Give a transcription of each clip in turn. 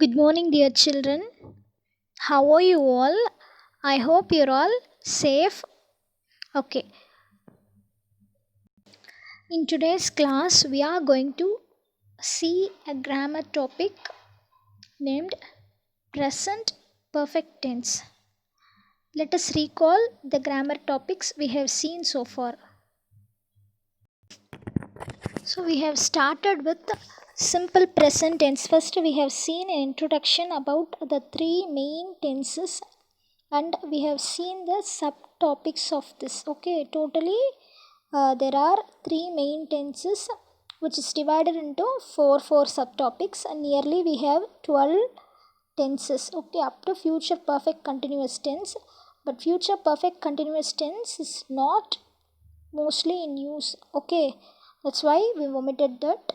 Good morning, dear children. How are you all? I hope you're all safe. Okay, in today's class, we are going to see a grammar topic named present perfect tense. Let us recall the grammar topics we have seen so far. So, we have started with simple present tense. First, we have seen an introduction about the three main tenses and we have seen the subtopics of this. Okay, totally there are three main tenses which is divided into four subtopics, and nearly we have 12 tenses. Okay, up to future perfect continuous tense, but future perfect continuous tense is not mostly in use. Okay, that's why we omitted that.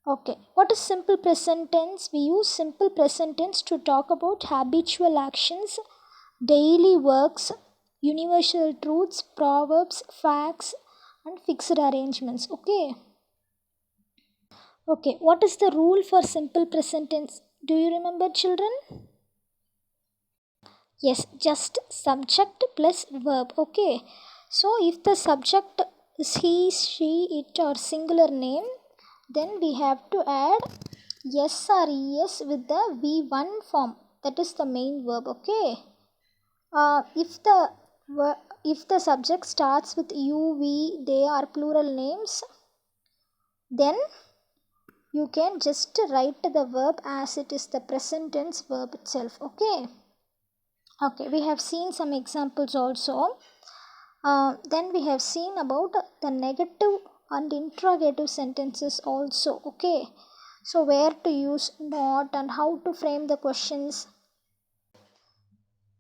Okay, what is simple present tense? We use simple present tense to talk about habitual actions, daily works, universal truths, proverbs, facts, and fixed arrangements. Okay, what is the rule for simple present tense? Do you remember, children? Yes, just subject plus verb. Okay, so if the subject is he, she, it, or singular name, then we have to add yes or es with the v1 form. That is the main verb. Okay. If the subject starts with you, we, they are plural names, then you can just write the verb as it is the present tense verb itself. Okay, we have seen some examples also. Then we have seen about the negative and interrogative sentences also. Okay, so where to use not and how to frame the questions.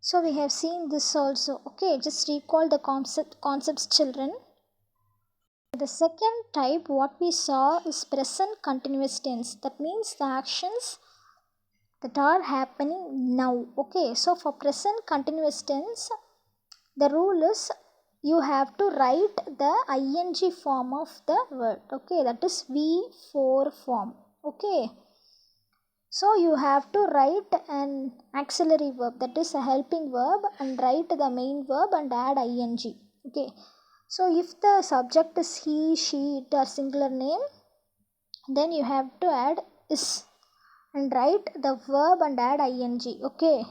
So we have seen this also. Okay, just recall the concepts, children. The second type what we saw is present continuous tense. That means the actions that are happening now. Okay, so for present continuous tense, the rule is you have to write the ing form of the word. Okay, that is V4 form. Okay, so you have to write an auxiliary verb, that is a helping verb, and write the main verb and add ing. Okay, so if the subject is he, she, it, or singular name, then you have to add is and write the verb and add ing. Okay,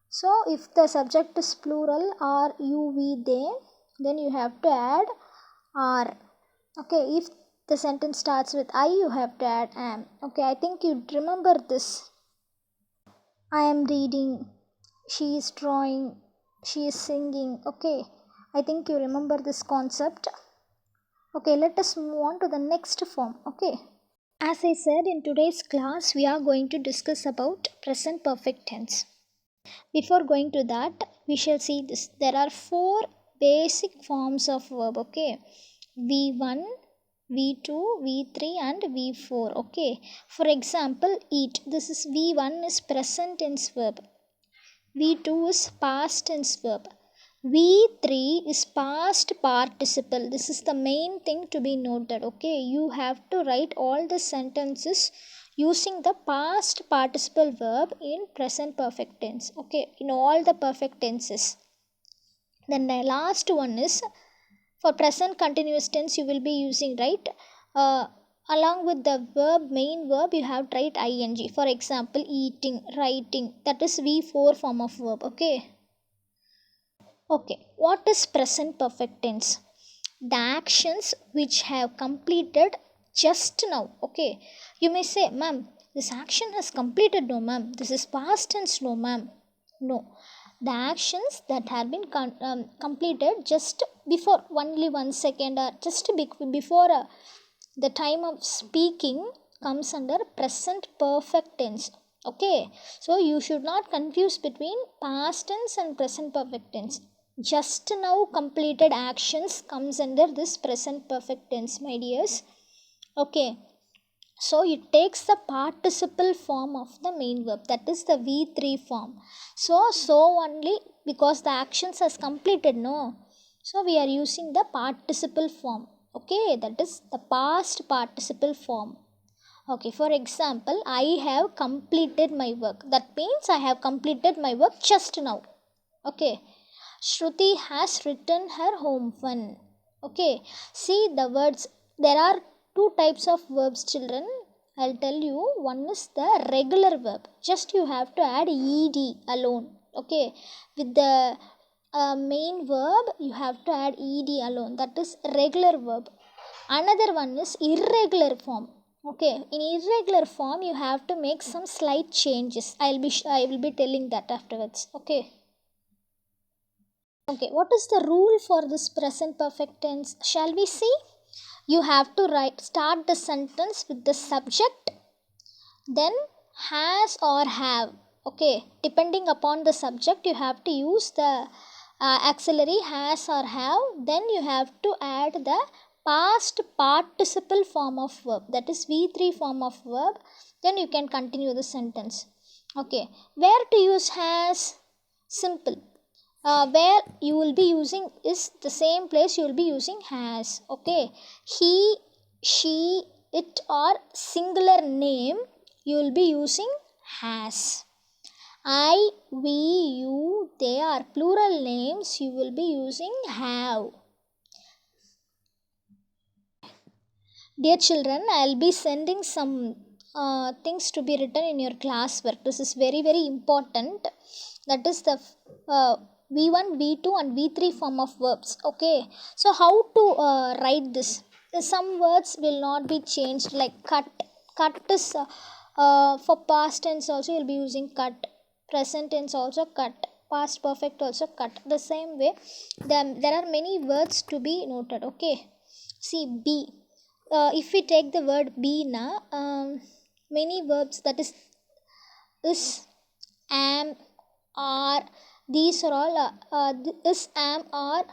so if the subject is plural or you, we, they, then you have to add are. Okay, if the sentence starts with I, you have to add am. Okay, I think you remember this. I am reading, she is drawing, she is singing. Okay, I think you remember this concept. Okay, let us move on to the next form. Okay, as I said, in today's class we are going to discuss about present perfect tense. Before going to that, we shall see this. There are four basic forms of verb. Okay, V1, V2, V3 and V4. Okay, for example, eat. This is V1 is present tense verb. V2 is past tense verb. V3 is past participle. This is the main thing to be noted. Okay, you have to write all the sentences using the past participle verb in present perfect tense. Okay, in all the perfect tenses. Then the last one is for present continuous tense, you will be using, right? Along with the verb, main verb, you have to write ing. For example, eating, writing. That is V4 form of verb. Okay. Okay. What is present perfect tense? The actions which have completed just now. Okay. You may say, ma'am, this action has completed. No, ma'am. This is past tense. No, ma'am. No. The actions that have been completed just before only 1 second or just before the time of speaking comes under present perfect tense. Okay, so you should not confuse between past tense and present perfect tense. Just now completed actions comes under this present perfect tense, my dears. Okay, so it takes the participle form of the main verb, that is the V3 form. So only because the actions has completed, no. So we are using the participle form. Okay, that is the past participle form. Okay, for example, I have completed my work. That means I have completed my work just now. Okay. Shruti has written her home fun. Okay. See the words. There are two types of verbs, children. I'll tell you. One is the regular verb. Just you have to add ed alone. Okay. With the main verb, you have to add ed alone. That is regular verb. Another one is irregular form. Okay, in irregular form you have to make some slight changes. I will be telling that afterwards. Okay. Okay, what is the rule for this present perfect tense? Shall we see? You have to start the sentence with the subject, then has or have. Okay, depending upon the subject you have to use the auxiliary has or have, then you have to add the past participle form of verb, that is v3 form of verb, then you can continue the sentence. Okay, where to use has? Simple. Where you will be using is the same place you will be using has. Okay, he, she, it or singular name you will be using has. I, we, you, they are plural names you will be using have. Dear children, I'll be sending some things to be written in your classwork. This is very, very important. That is the V1, V2 and V3 form of verbs. Okay. So how to write this? Some words will not be changed, like cut. Cut is for past tense also you'll be using cut. Present tense also cut. Past perfect also cut. The same way, there are many words to be noted. Okay. See, be. If we take the word be now, many verbs, that is, am, are, these are all is, am, are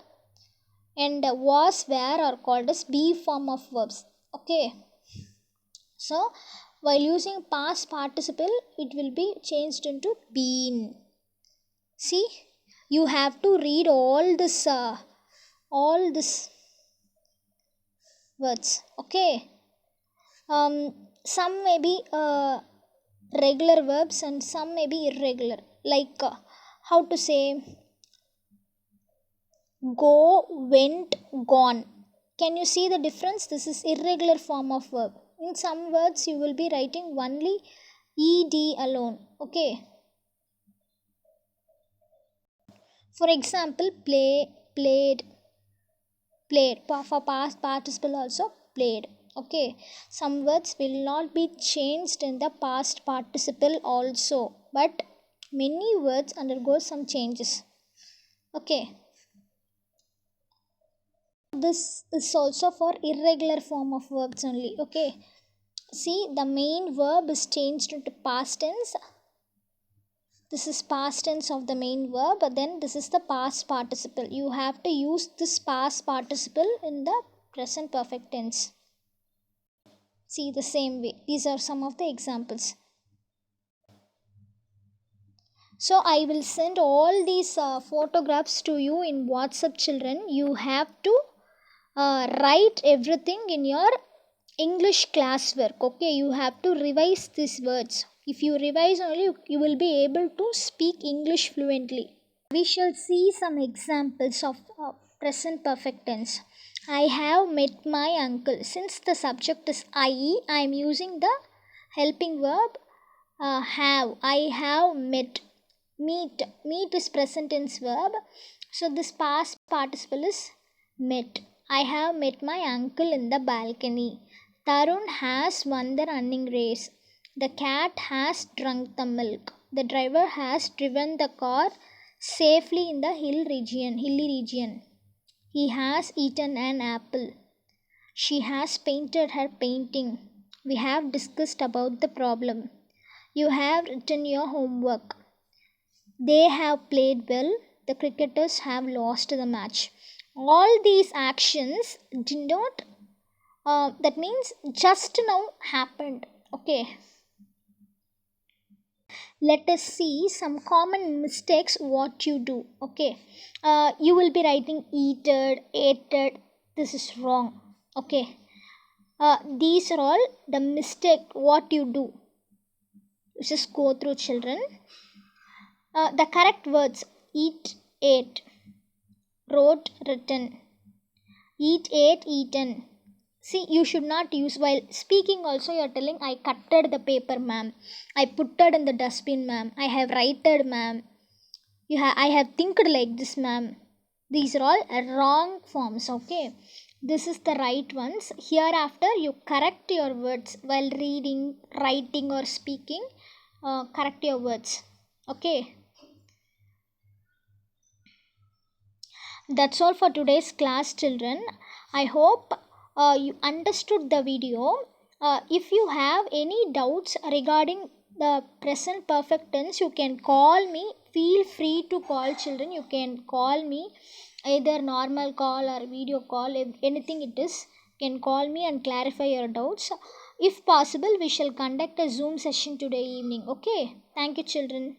and was, were are called as be form of verbs. Okay. So while using past participle it will be changed into been. See, you have to read all this words. Okay. Some may be regular verbs and some may be irregular, like how to say go, went, gone. Can you see the difference? This is irregular form of verb. In some words you will be writing only ed alone. Okay. For example, play, played, played. For past participle also played. Okay, some words will not be changed in the past participle also, but many words undergo some changes. Okay, this is also for irregular form of verbs only. Okay, see, the main verb is changed into past tense. This is past tense of the main verb, but then this is the past participle. You have to use this past participle in the present perfect tense. See, the same way. These are some of the examples. So I will send all these photographs to you in WhatsApp, children. You have to write everything in your English classwork. Okay, you have to revise these words. If you revise only, you will be able to speak English fluently. We shall see some examples of present perfect tense. I have met my uncle. Since the subject is I am using the helping verb have. I have met. Meet. Meet is present tense verb. So this past participle is met. I have met my uncle in the balcony. Tarun has won the running race. The cat has drunk the milk. The driver has driven the car safely in the hilly region. He has eaten an apple. She has painted her painting. We have discussed about the problem. You have written your homework. They have played well. The cricketers have lost the match. All these actions did not, that means just now happened. Okay. Let us see some common mistakes what you do. Okay. You will be writing eated, ate. This is wrong. Okay. These are all the mistake what you do. Just go through, children. The correct words: eat, ate, wrote, written, eat, ate, eaten. See, you should not use while speaking. Also, you are telling, I cutted the paper, ma'am. I put it in the dustbin, ma'am. I have writed, ma'am. I have thinked like this, ma'am. These are all wrong forms. Okay, this is the right ones. Hereafter, you correct your words while reading, writing, or speaking. Correct your words. Okay. That's all for today's class, children. I hope you understood the video. If you have any doubts regarding the present perfect tense, you can call me. Feel free to call, children. You can call me, either normal call or video call, if anything it is. You can call me and clarify your doubts. If possible, we shall conduct a Zoom session today evening. Okay. Thank you, children.